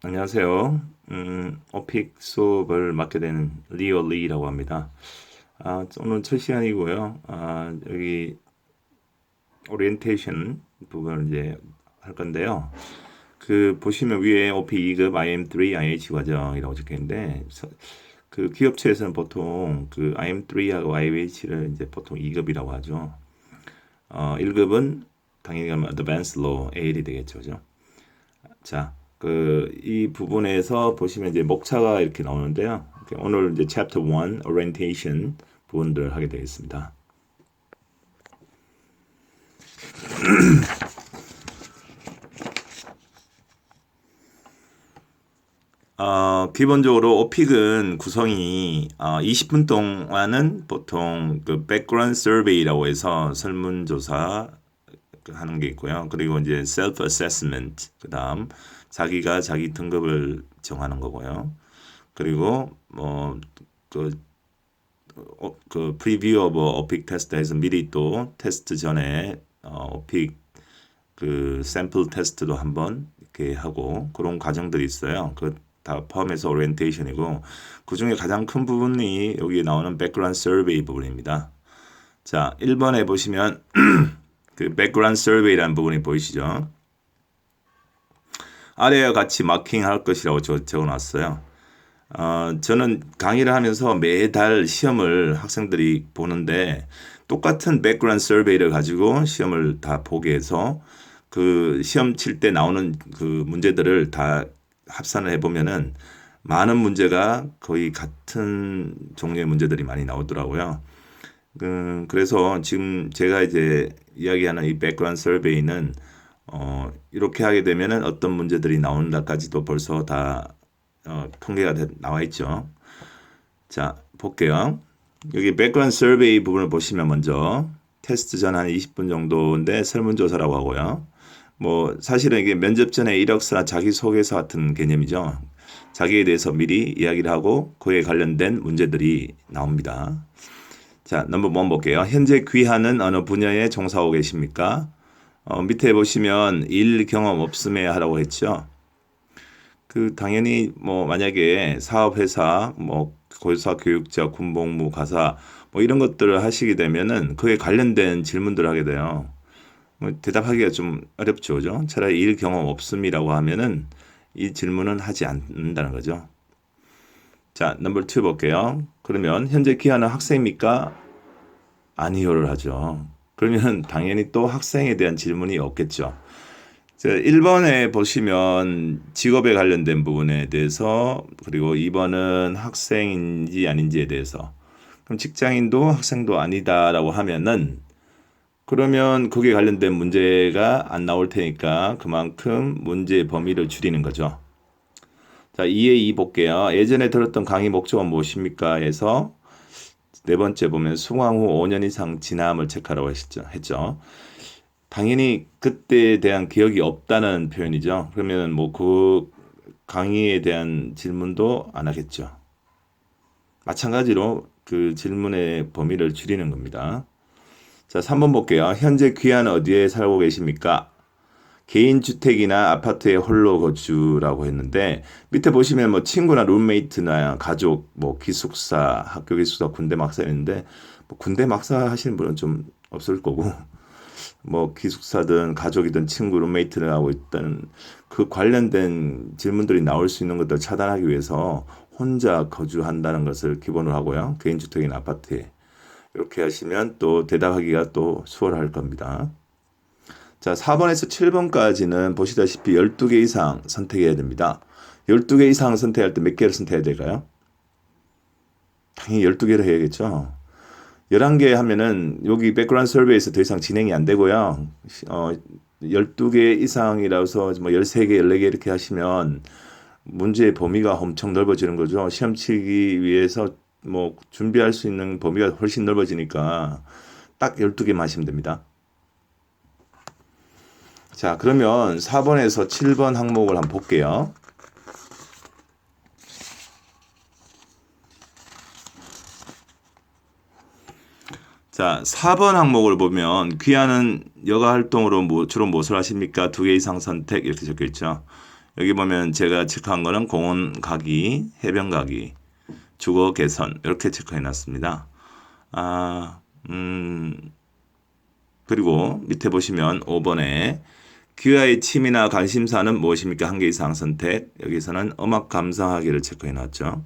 안녕하세요. 오픽 수업을 맡게 된 리오 리라고 합니다. 오늘 첫 시간이고요. 여기 오리엔테이션 부분을 이제 할 건데요. 그 보시면 위에 오픽 2급 IM3 IH 과정이라고 적혀 있는데 그 기업체에서는 보통 그 IM3하고 IH를 이제 보통 2급이라고 하죠. 1급은 당연히 가면 Advanced Law AL이 되겠죠, 그죠? 자, 이 부분에서 보시면 이제 목차가 이렇게 나오는데요. 오늘 이제 Chapter 1 Orientation 부분들을 하게 되겠습니다. 기본적으로 오픽은 구성이 20분 동안은 보통 그 background survey라고 해서 설문조사 하는 게 있고요. 그리고 이제 self assessment 그다음 자기가 자기 등급을 정하는 거고요. 그리고 그 프리뷰 오브 어픽 테스트 해서 미리 또 테스트 전에 어픽 그 샘플 테스트도 한번 이렇게 하고 그런 과정들이 있어요. 그 다 포함해서 오리엔테이션이고 그 중에 가장 큰 부분이 여기 나오는 백그라운드 서베이 부분입니다. 자, 1번에 보시면 그 백그라운드 서베이라는 부분이 보이시죠? 아래와 같이 마킹할 것이라고 적어놨어요. 저는 강의를 하면서 매달 시험을 학생들이 보는데 똑같은 백그라운드 서베이를 가지고 시험을 다 보게 해서 그 시험 칠 때 나오는 그 문제들을 다 합산을 해보면은 많은 문제가 거의 같은 종류의 문제들이 많이 나오더라고요. 그래서 지금 제가 이제 이야기하는 이 백그라운드 서베이는 이렇게 하게 되면은 어떤 문제들이 나온다까지도 벌써 다 통계가 나와 있죠. 자, 볼게요. 여기 백그라운드 서베이 부분을 보시면 먼저 테스트 전 한 20분 정도인데 설문조사라고 하고요. 뭐 사실은 이게 면접 전에 이력서나 자기소개서 같은 개념이죠. 자기에 대해서 미리 이야기를 하고 그에 관련된 문제들이 나옵니다. 자, 넘버 1 볼게요. 현재 귀하는 어느 분야에 종사하고 계십니까? 밑에 보시면 일 경험 없음에 하라고 했죠. 그 당연히 뭐 만약에 사업회사, 뭐 고사 교육자, 군복무 가사 뭐 이런 것들을 하시게 되면은 그에 관련된 질문들을 하게 돼요. 뭐 대답하기가 좀 어렵죠, 그죠? 차라리 일 경험 없음이라고 하면은 이 질문은 하지 않는다는 거죠. 자, 넘버 2 볼게요. 그러면 현재 기하는 학생입니까? 아니요를 하죠. 그러면 당연히 또 학생에 대한 질문이 없겠죠. 1번에 보시면 직업에 관련된 부분에 대해서 그리고 2번은 학생인지 아닌지에 대해서 그럼 직장인도 학생도 아니다라고 하면은 그러면 거기에 관련된 문제가 안 나올 테니까 그만큼 문제의 범위를 줄이는 거죠. 자, 2에 2 볼게요. 예전에 들었던 강의 목적은 무엇입니까? 해서 네 번째 보면 수강 후 5년 이상 지남을 체크하라고 했죠. 당연히 그때에 대한 기억이 없다는 표현이죠. 그러면 뭐 그 강의에 대한 질문도 안 하겠죠. 마찬가지로 그 질문의 범위를 줄이는 겁니다. 자, 3번 볼게요. 현재 귀한 어디에 살고 계십니까? 개인 주택이나 아파트에 홀로 거주라고 했는데 밑에 보시면 뭐 친구나 룸메이트나 가족, 뭐 기숙사, 학교 기숙사, 군대 막사 있는데 뭐 군대 막사 하시는 분은 좀 없을 거고 뭐 기숙사든 가족이든 친구 룸메이트를 하고 있다는 그 관련된 질문들이 나올 수 있는 것들을 차단하기 위해서 혼자 거주한다는 것을 기본으로 하고요. 개인주택이나 아파트에 이렇게 하시면 또 대답하기가 또 수월할 겁니다. 자, 4번에서 7번까지는 보시다시피 12개 이상 선택해야 됩니다. 12개 이상 선택할 때 몇 개를 선택해야 될까요? 당연히 12개를 해야겠죠. 11개 하면은 여기 백그라운드 서베이에서 더 이상 진행이 안 되고요. 12개 이상이라서 뭐 13개, 14개 이렇게 하시면 문제의 범위가 엄청 넓어지는 거죠. 시험 치기 위해서 뭐 준비할 수 있는 범위가 훨씬 넓어지니까 딱 12개만 하시면 됩니다. 자, 그러면 4번에서 7번 항목을 한번 볼게요. 자, 4번 항목을 보면 귀하는 여가 활동으로 주로 무엇을 하십니까? 2개 이상 선택 이렇게 적혀 있죠. 여기 보면 제가 체크한 거는 공원 가기, 해변 가기, 주거 개선 이렇게 체크해 놨습니다. 그리고 밑에 보시면 5번에 귀하의 취미나 관심사는 무엇입니까? 한 개 이상 선택. 여기서는 음악 감상하기를 체크해 놨죠.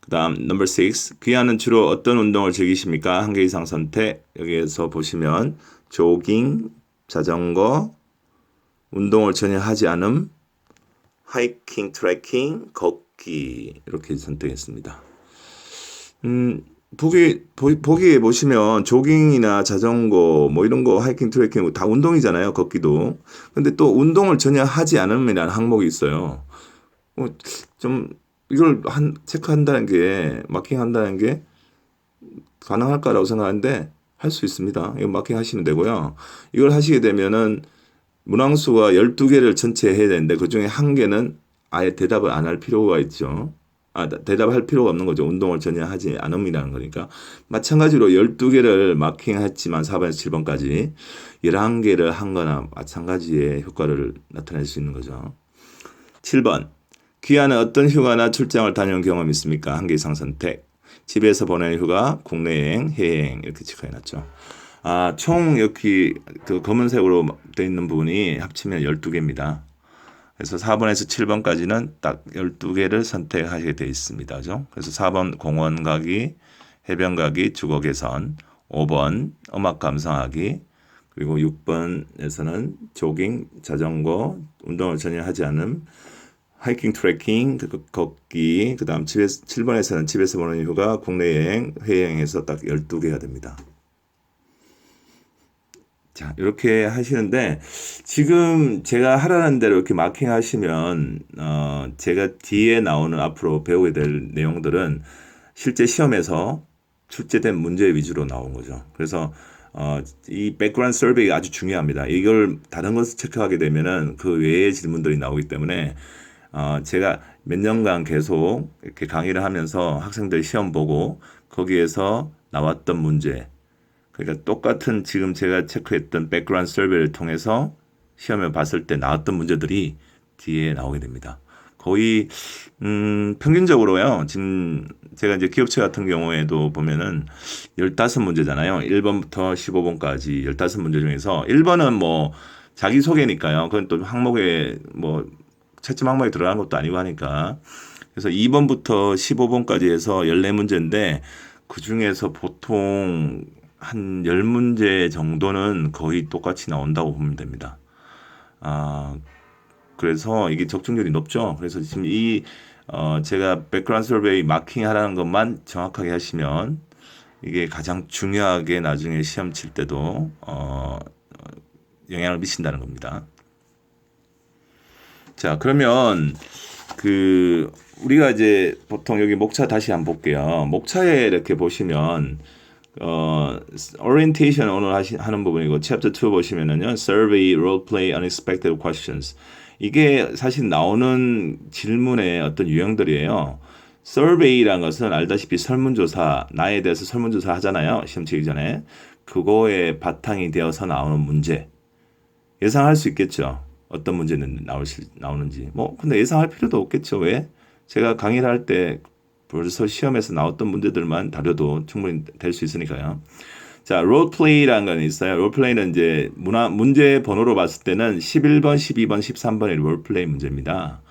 그 다음 넘버 6. 귀하는 주로 어떤 운동을 즐기십니까? 한 개 이상 선택. 여기에서 보시면 조깅, 자전거, 운동을 전혀 하지 않음, 하이킹, 트레킹, 걷기 이렇게 선택했습니다. 보기에 보시면 조깅이나 자전거 뭐 이런 거 하이킹, 트레킹 다 운동이잖아요. 걷기도. 근데 또 운동을 전혀 하지 않음이라는 항목이 있어요. 좀 이걸 체크한다는 게 마킹한다는 게 가능할까라고 생각하는데 할 수 있습니다. 이거 마킹하시면 되고요. 이걸 하시게 되면은 문항수가 12개를 전체 해야 되는데 그중에 한 개는 아예 대답을 안 할 필요가 있죠. 대답할 필요가 없는 거죠. 운동을 전혀 하지 않음이라는 거니까. 마찬가지로 12개를 마킹했지만 4번에서 7번까지 11개를 한 거나 마찬가지의 효과를 나타낼 수 있는 거죠. 7번. 귀하는 어떤 휴가나 출장을 다녀온 경험이 있습니까? 한 개 이상 선택. 집에서 보내는 휴가, 국내 여행, 해외여행 이렇게 체크해놨죠. 총 여기 그 검은색으로 되어 있는 부분이 합치면 12개입니다. 그래서 4번에서 7번까지는 딱 12개를 선택하게 되어 있습니다. 그죠? 그래서 4번 공원 가기, 해변 가기, 주거 개선, 5번 음악 감상하기, 그리고 6번에서는 조깅, 자전거, 운동을 전혀 하지 않음, 하이킹, 트레킹, 걷기, 그 다음 7번에서는 집에서 보내는 휴가, 국내 여행, 해외여행에서 딱 12개가 됩니다. 자, 이렇게 하시는데 지금 제가 하라는 대로 이렇게 마킹 하시면 제가 뒤에 나오는 앞으로 배우게 될 내용들은 실제 시험에서 출제된 문제 위주로 나온 거죠. 그래서 이 백그라운드 서베이가 아주 중요합니다. 이걸 다른 것을 체크하게 되면은 그 외의 질문들이 나오기 때문에 제가 몇 년간 계속 이렇게 강의를 하면서 학생들 시험 보고 거기에서 나왔던 문제, 그러니까 똑같은 지금 제가 체크했던 백그라운드 서베이를 통해서 시험에 봤을 때 나왔던 문제들이 뒤에 나오게 됩니다. 거의 평균적으로요. 지금 제가 이제 기업체 같은 경우에도 보면은 15문제잖아요. 1번부터 15번까지 15문제 중에서 1번은 뭐 자기소개니까요. 그건 또 항목에 뭐 채점 항목에 들어간 것도 아니고 하니까. 그래서 2번부터 15번까지 해서 14문제인데 그중에서 보통 한 10문제 정도는 거의 똑같이 나온다고 보면 됩니다. 그래서 이게 적중률이 높죠. 그래서 지금 제가 백그라운드 서베이 마킹 하라는 것만 정확하게 하시면 이게 가장 중요하게 나중에 시험 칠 때도 영향을 미친다는 겁니다. 자, 그러면 우리가 이제 보통 여기 목차 다시 한번 볼게요. 목차에 이렇게 보시면 orientation 오늘 하는 부분이고 chapter 2 보시면은요 survey, role play, unexpected questions 이게 사실 나오는 질문의 어떤 유형들이에요. survey라는 것은 알다시피 설문조사, 나에 대해서 설문조사 하잖아요. 시험 치기 전에 그거에 바탕이 되어서 나오는 문제 예상할 수 있겠죠. 어떤 문제는 나오는지 뭐 근데 예상할 필요도 없겠죠. 왜? 제가 강의를 할 때 벌써 시험에서 나왔던 문제들만 다뤄도 충분히 될 수 있으니까요. 자, 롤플레이라는 건 있어요. 롤플레이는 이제 문제 번호로 봤을 때는 11번, 12번, 13번이 롤플레이 문제입니다.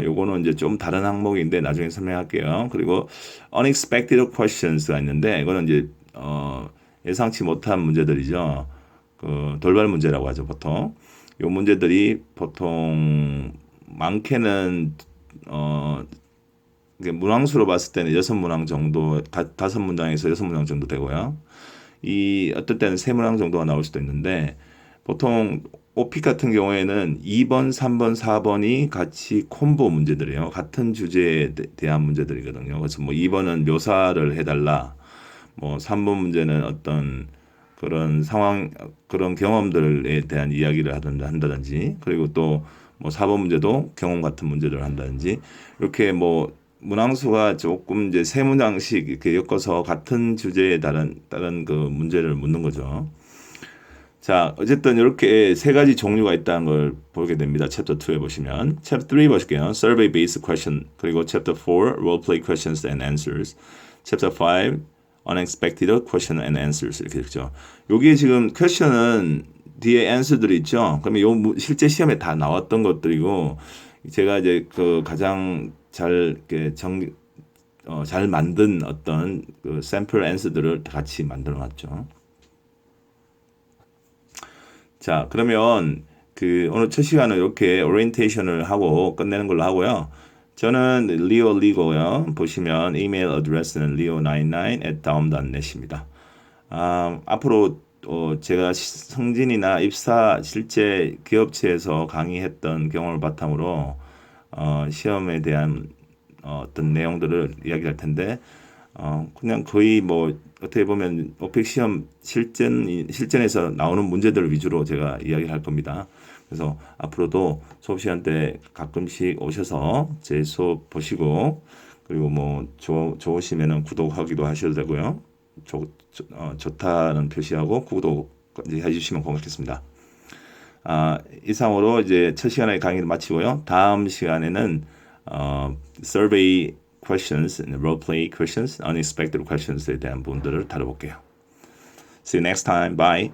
요거는 이제 좀 다른 항목인데 나중에 설명할게요. 그리고 unexpected questions가 있는데 이거는 이제 예상치 못한 문제들이죠. 돌발 문제라고 하죠, 보통. 요 문제들이 보통 많게는 문항수로 봤을 때는 6문항 정도, 5문장에서 6문항 정도 되고요. 어떨 때는 3문항 정도가 나올 수도 있는데, 보통 오픽 같은 경우에는 2번, 3번, 4번이 같이 콤보 문제들이에요. 같은 주제에 대한 문제들이거든요. 그래서 뭐 2번은 묘사를 해달라. 뭐 3번 문제는 어떤 그런 상황, 그런 경험들에 대한 이야기를 한다든지, 그리고 또 뭐 4번 문제도 경험 같은 문제를 한다든지, 이렇게 뭐 문항수가 조금 이제 3문장씩 이렇게 엮어서 같은 주제에 다른 그 문제를 묻는 거죠. 자, 어쨌든 이렇게 세 가지 종류가 있다는 걸 보게 됩니다. 챕터 2에 보시면. 챕터 3 보실게요. Survey based question. 그리고 챕터 4 role play questions and answers. 챕터 5 unexpected question and answers 이렇게 있죠. 여기에 지금 question은 뒤에 answer들이 있죠. 그러면 요 실제 시험에 다 나왔던 것들이고 제가 이제 그 가장 잘 이렇게 잘 만든 어떤 그 샘플 answer들을 같이 만들어 놨죠. 자, 그러면 그 오늘 첫 시간은 이렇게 오리엔테이션을 하고 끝내는 걸로 하고요. 저는 리오 리고요. 보시면 이메일 어드레스는 leo99@daum.net입니다. 앞으로 제가 승진이나 입사 실제 기업체에서 강의했던 경험을 바탕으로 시험에 대한 어떤 내용들을 이야기할 텐데 그냥 거의 뭐 어떻게 보면 오펙 시험 실전에서 나오는 문제들 위주로 제가 이야기를 할 겁니다. 그래서 앞으로도 수업 시간 때 가끔씩 오셔서 제 수업 보시고 그리고 뭐 좋으시면은 구독하기도 하셔도 되고요. 좋다는 표시하고 구독 해주시면 고맙겠습니다. 이상으로 이제 첫 시간의 강의를 마치고요. 다음 시간에는 survey questions, role play questions, unexpected questions에 대한 부분들을 다뤄볼게요. See you next time. Bye.